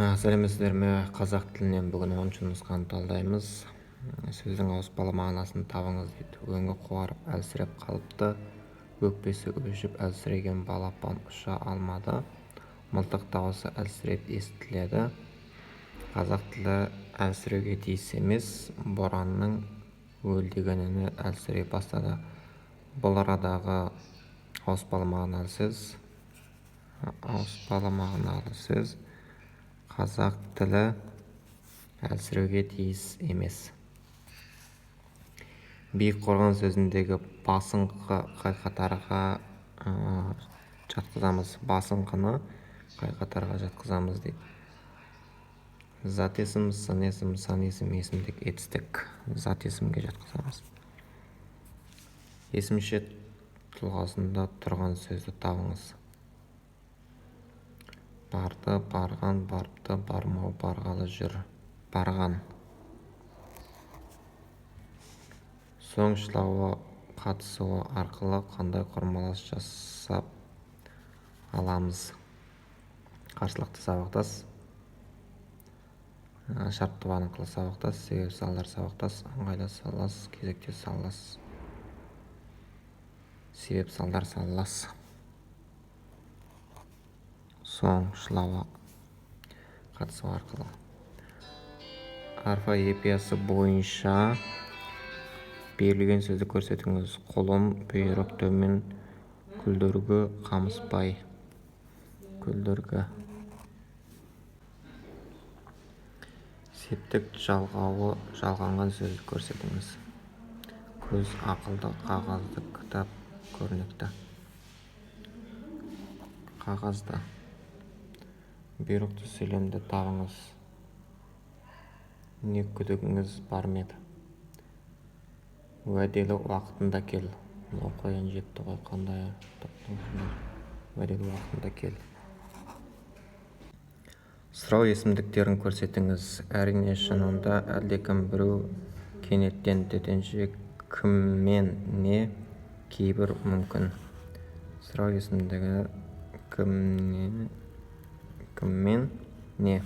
Сәлеметсіздер ме? Қазақ тілінен бүгін 10-шы нұсқаны талдаймыз. Сөздің ауыспалы мағынасын табыңыз дейді. Өңі қуарып әлсіреп қалыпты, өкпесі өшіп әлсіреген балапан ұша алмады. Мылтық дауысы әлсіреп естіледі. Қазақ тілі әлсіреуге тиіс емес, боранның уілдегеніне әлсірей бастады. Бұл арадағы ауыспалы мағыналы сөз қазақ тілі әлсіреуге тиіс емес. Биік қорған сөзіндегі басыңқы қай-қатарға жатқызамыз? Басыңқыны қай-қатарға жатқызамыз дейді. Зат есім, сын есім, сан есім, есімдік, етістік. Зат есімге жатқызамыз. Есімше тұлғасында тұрған сөзді табыңыз. Барды, барған, барыпты, бармау, барғалы жүр. Барған. Соң шылауы қатысуы арқылы қандай құрмалас жасап аламыз? Қарсылықты сабақтас, шартты бағыныңқылы сабақтас, себеп салдар сабақтас, ыңғайлы салас, кезектес салас, себеп салдар салас. Соң шылауы қатысу арқылы. Орфоэпиясы бойынша берілген сөзді көрсетіңіз. Құлын, бұйрық, төмен, күлдіргі, қамысбай. Күлдіргі. Септік жалғауы жалғанған сөзді көрсетіңіз. Көз, ақылды, қағазды, кітап, көрнекті. Қағазды. Бұйрықты сөйлемді табыңыз. Не күдігіңіз бар ма еді? Уәделі уақытында кел. Қоян жетті ғой, қандай уәделі уақытында кел. Сұрау есімдіктерін көрсетіңіз. Әрине шынында әлдекім біреу, кенеттен төтенше, кіммен, не, кейбір, мүмкін. Сұрау есімдігі кіммен, не.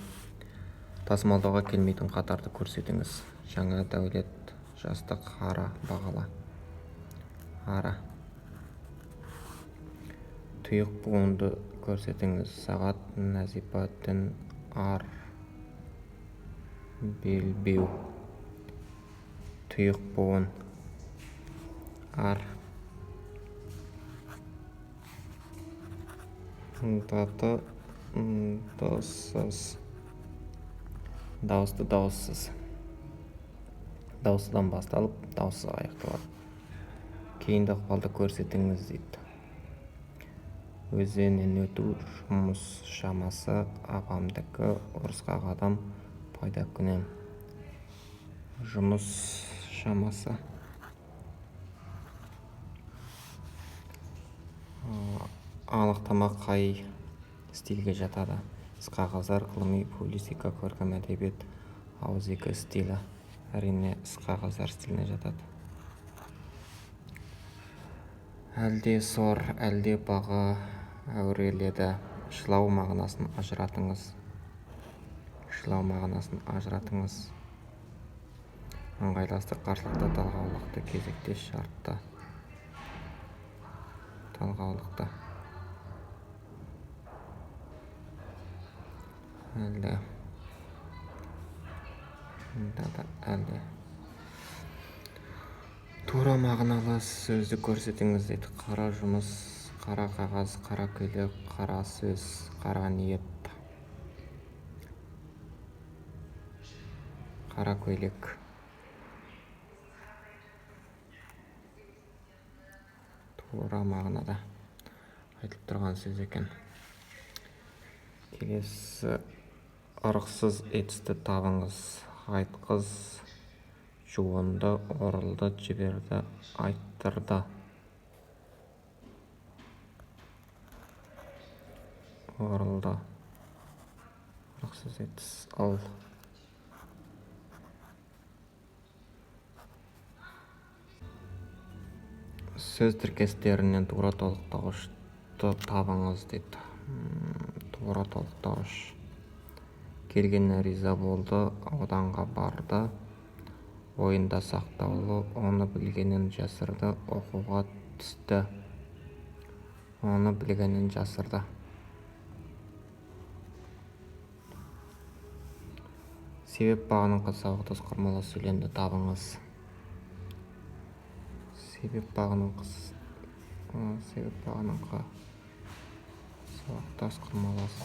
Тасымалдауға келмейтін қатарды көрсетіңіз. Жаңа дәулет, жастық, ара, бағала. Ара. Тұйық буынды көрсетіңіз. Сағат, Назипа, түн, ар, белбеу. Тұйық буын. Ар. Даты, дауыссыз. Дауысты, дауыссыз. Дауыстыдан басталып, дауыссыз аяқталады. Кейінді ықпалды көрсетіңіз дейді. Өзеннен өту, жұмыс шамасы, апамдікі, ұрысқа қадам, пайда күнем. Жұмыс шамасы. Анықтама қай стильге жатады? Іс-қағаздар, ғылыми публицистика, көркем әдебиет, ауызекі стилі. Әрине іс-қағаздар стиліне жатады. Әлде сор, әлде баға әуреледі. Шылау мағынасын ажыратыңыз. Шылау мағынасын ажыратыңыз. Ыңғайластық, қарсылықты, талғаулықты, кезектес, шартты. Талғаулықты. Әлде. Әлде. Тура мағыналы сөзді көрсетіңіз дейді. Қара жұмыс, қара қағаз, қара көйлек, қара сөз, қара ниет. Қара көйлек. Тура мағынада айтылып тұрған сөз екен. Келесі ырықсыз етісті табыңыз. Айтқыз, жуынды, орылды, жіберді, айттырды. Орылды. Ырықсыз етіс. Ал. Сөз тіркестерінен тура толықтауышты табыңыз дейді. Тура толықтауыш. келгеніне риза болды, ауданға барды. Ойында сақтаулы, оны білгенін жасырды, оқуға түсті. Оны білгенін жасырды. Себеп бағыныңқы сабақтас құрмалас сөйлемді табыңыз. Себеп бағыныңқы сабақтас құрмалас.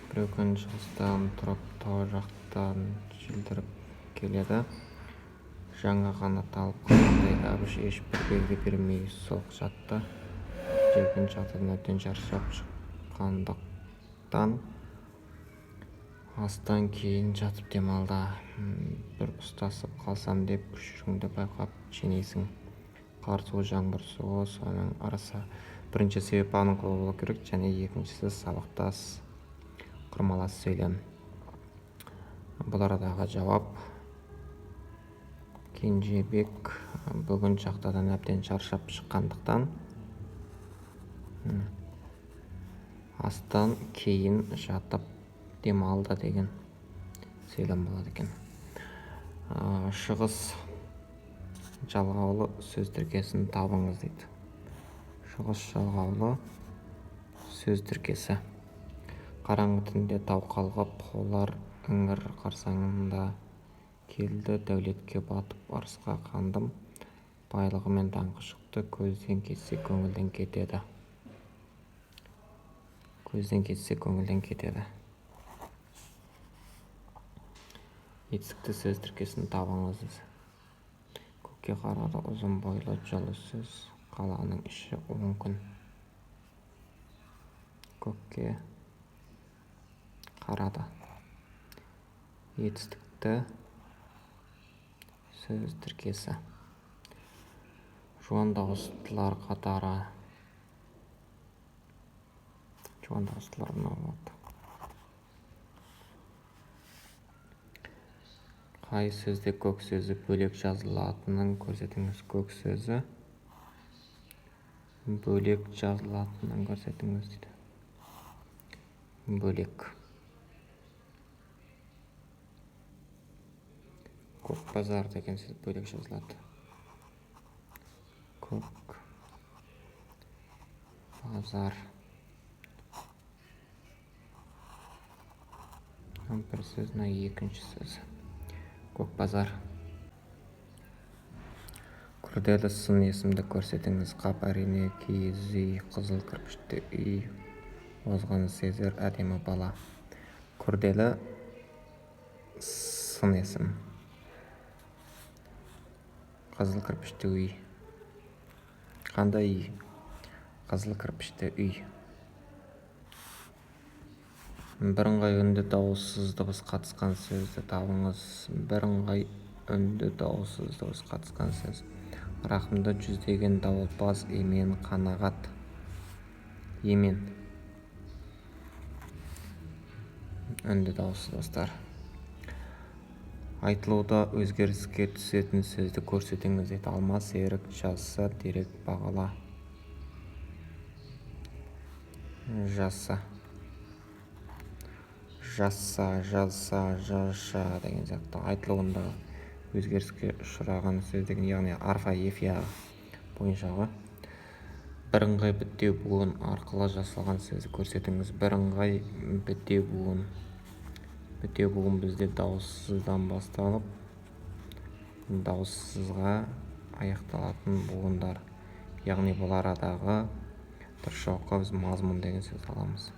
Біреу күн шығыстан тұрып тау жақтан желдіріп келеді. Жаңа ғана талып қалғандай Әбіш ешбір белгі бермей солқ жатты. Жүрген шатырдан әбден шаршап шыққандықтан астан кейін жатып демалды. Бір ұстасып қалсам деп күшігіңді байқап жеңейсің. Қар суы, жаңбыр суы, соның арасы. Бірінші себеп бағыныңқы болу керек, және екіншісі сабақтас құрмалас сөйлем. Бұл арадағы жауап: Кенжебек бүгін шахтадан әбден шаршап шыққандықтан астан кейін жатып демалды деген сөйлем болады екен. Шығыс жалғаулы сөз тіркесін табыңыз дейді. Шығыс жалғаулы сөз тіркесі. Қараңғы түнде тау қалғып, қолар іңір қарсаңында келді. Дәулетке батып арысқа қандым, байлығымен даңқы шықты. Көзден кетсе көңілден кетеді. Көзден кетсе көңілден кетеді. Етістікті сөз тіркесін табыңыз. Көкке қарады, ұзын бойлы жылы сөз, қаланың іші он күн. Көкке қарады. Етістікті сөз тіркесі. Жуан дауыстылар қатары. Жуан дауыстылар мынау болады. Қай сөзде көк сөзі бөлек жазылатынын көрсетіңіз. Көк сөзі бөлек жазылатынын көрсетіңіз дейді. Бөлек. Көк базар деген сөз бөлек жазылады. Көк базар. Бір сөз, екінші сөз. Көк базар. Күрделі сын есімді көрсетіңіз. Қап, әрине, киіз үй, қызыл кірпішті үй, озғын сезер әдемі бала. Күрделі сын есім. Қызыл кірпішті үй. Қандай үй? Қызыл кірпішті үй. Бірыңғай үнді дауыссыз дыбыс қатысқан сөзді табыңыз. Бірыңғай үнді дауыссыз дыбыс қатысқан сөз. Рахымды жүздеген дауылпаз емен қанағат. Емен. Үнді дауыссыз дыбыстар. Айтылуда өзгеріске түсетін сөзді көрсетіңіз дейді. Алма, серік, жасы, дерек, бағала. Жасы. Жаса, жазса, жаша деген сияқты. Айтылуында өзгеріске ұшыраған сөз деген, яғни орфоэпия бойынша. Бірыңғай бітеу буын арқылы жасалған сөзді көрсетіңіз. Бірыңғай бітеу буын. Бітеу буын бізде дауыссыздан басталып, дауыссызға аяқталатын буындар. Яғни бұл арадағы дұрыс жауапқа біз мазмұн деген сөз аламыз.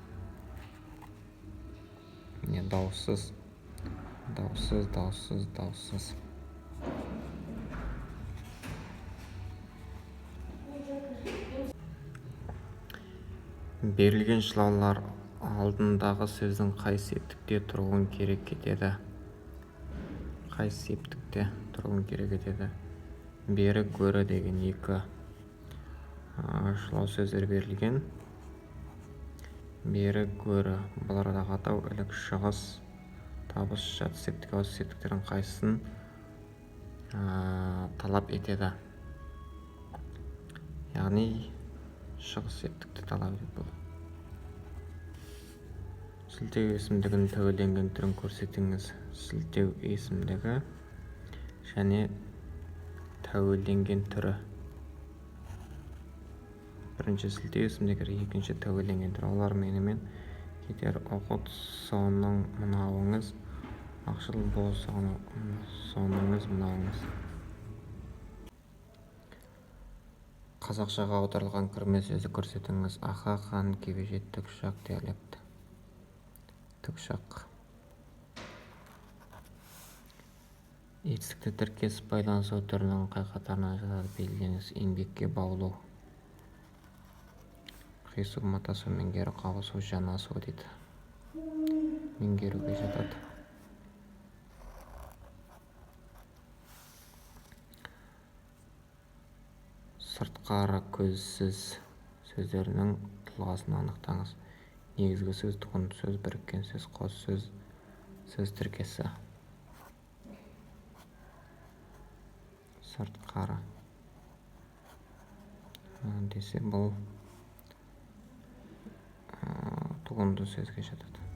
Дауыссыз, дауыссыз, дауыссыз, дауыссыз. Берілген шылаулар алдындағы сөздің қай септікте тұруын керек кетеді? Қай септікте тұруын керек етеді? Бері, гөрі деген екі шылау сөздер берілген. Бері, гөрі. Бұл арадағы атау, ілік, шығыс, табыс, жат септік, ауыз септіктердің қайсысын талап етеді? Яғни шығыс септікті талап етеді бұл. Сілтеу есімдігінің тәуелденген түрін көрсетіңіз. Сілтеу есімдігі және тәуелденген түрі. Бірінші сілтеу есімдігі, екінші тәуелденген түрі. Олар менімен кетер. Оқыт сонның мынауыңыз. Ақшыл бол соныңыз мынауыңыз. Қазақшаға аударылған кірме сөзді көрсетіңіз. Аха, хан, кебеже, тікұшақ, диалект. Тікұшақ. Етістікті тіркес байланысу түрінің қай қатарына жатады белгілеңіз. Еңбекке баулу. Қиысу, матасу, меңгеру, қауысу, жанасу дейді. Меңгеруге жатады. Сыртқары көзсіз сөздерінің тұлғасын анықтаңыз. Негізгі сөз, тұғын сөз, біріккен сөз, қос сөз, сөз тіркесі. Сыртқары десе бұл тұғынды сөзге жатады.